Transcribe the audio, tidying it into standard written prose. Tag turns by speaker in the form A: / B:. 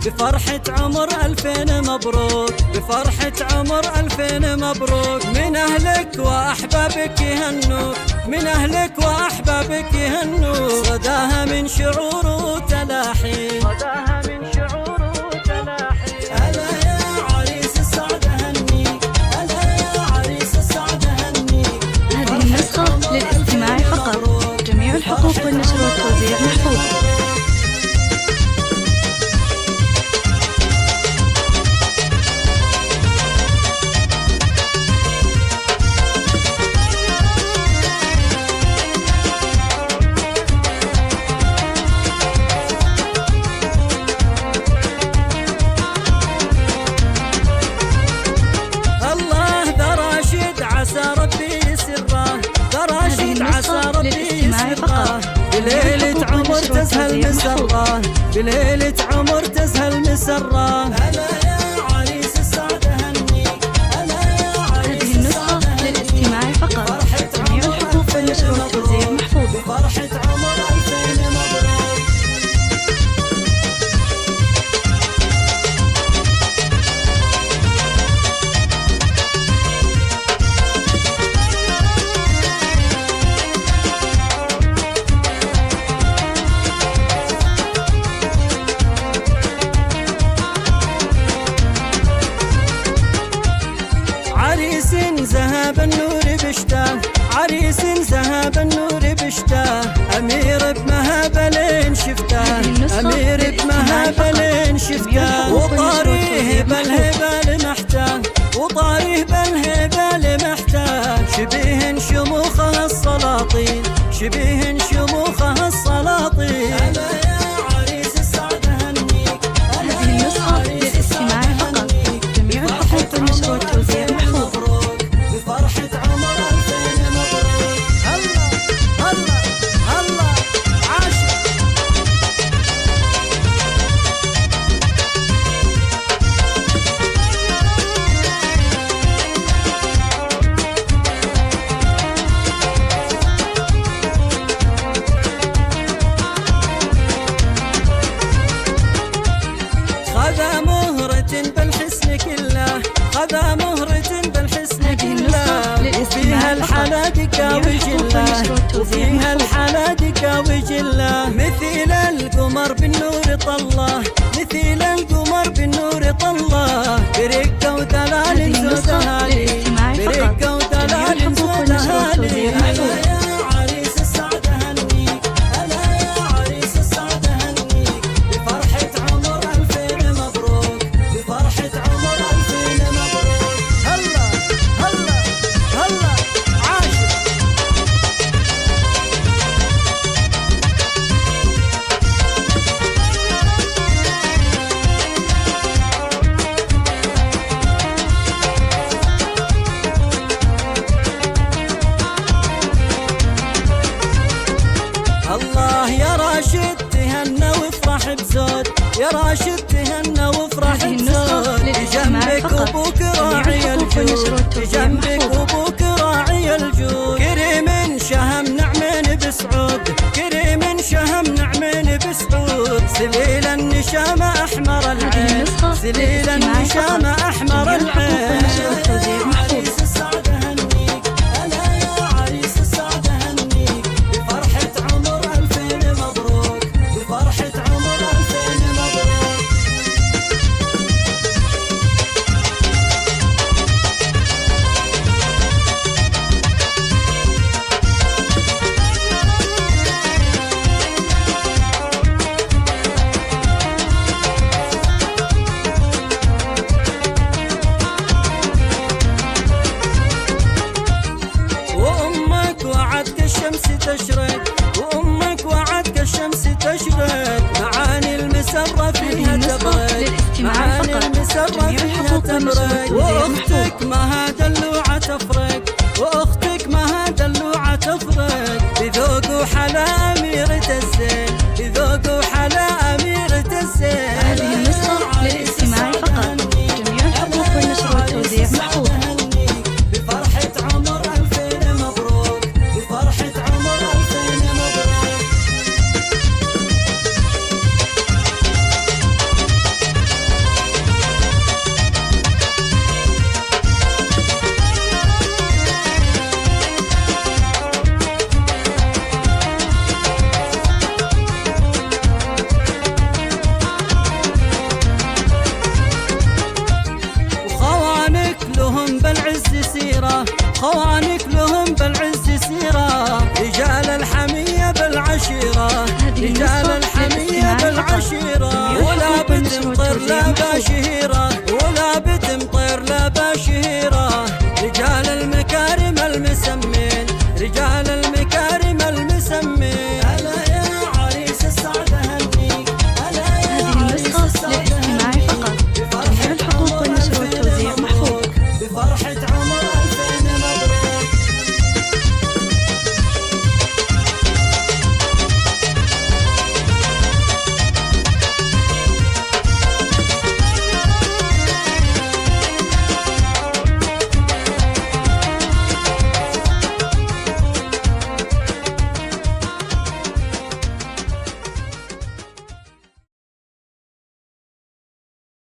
A: بفرحة عمر 2000 مبروك، بفرحة عمر 2000 مبروك. من أهلك وأحبابك يهنوك، من أهلك وأحبابك يهنوك. صداها من شعور وتلاحي، صداها من شعور وتلاحي. هلا يا عريس السعد هنيك، هلا يا عريس السعد هنيك.
B: هذه النسخة للاستماع فقط، جميع الحقوق والنشر والتوزيع محفوظة.
A: بليلة عمر تزهى المسرة، بليلة عمر تزهى المسرة. هلا يا عريس السعد هنيك، هلا يا عريس السعد هنيك.
B: هذه النسخة للاستماع فقط، جميع الحقوق والنشر والتوزيع محفوظة.
A: بفرحة عمر 2000 مبروك. عريس ذهب النور بشتاه، عريس ذهب النور بشتاه. أمير بمهابلين شفتاه، أمير بمهابلين شفتاه. وطاريه بالهبال محتاه، وطاريه بالهبال محتاه. شبيه شموخها السلاطين، شبيه شموخها السلاطين. هلا يا عريس السعد هنيك.
B: هذه النسخة للاستماع فقط، جميع الحقوق والنشر والتوزيع محفوظة.
A: بفرحة عمر 2000 مبروك. هلا هلا هلا عاشق. خذا مهرة بالحسن كله، خذا مهرة بالحسن كله. وفيها الحلادقة وجله، وفيها الحلادقة وجله. مثل القمر بالنور طله، مثل القمر بالنور طله. برقة ودلال زودها لي، برقة ودلال زودها لي. هلا يا عريس السعد هنيك، هلا يا عريس السعد هنيك. بفرحة عمر 2000 مبروك، بفرحة عمر 2000 مبروك. هلا هلا هلا عاشق. الله يا راشد تهنى وافرح بزود، يا راشد تهنى وافرح بزود. بجنبك ابوك راعي الجود، بجنبك ابوك راعي الجود. كريم شهم نعمين بسعود، كريم شهم نعمين بسعود. سليل النشامة احمر العين، سليل النشامة احمر العين. عريس السعد هنيك، هلا يا عريس السعد هنيك. بفرحة عمر 2000 مبروك، بفرحة عمر 2000 مبروك. وأمك وعدك الشمس تشرق، وأمك وعدك الشمس تشرق. معاني المسرة فيها تبرق، معاني المسرة فيها تبرق. وأختك ما دلوعة تفرق، وأختك ما دلوعة تفرق. بذوق وحلا أميرة الزين، بذوق وحلا أميرة الزين.
B: هذه النسخة للاستماع فقط، جميع الحقوق والنشر والتوزيع محفوظة.
A: بفرحة عمر 2000 مبروك، بفرحة عمر 2000 مبروك. عشيرة رجال الحمية بالعشيرة ولا بتمطر لا بشهيرة ولا بتمطر لا بشهيرة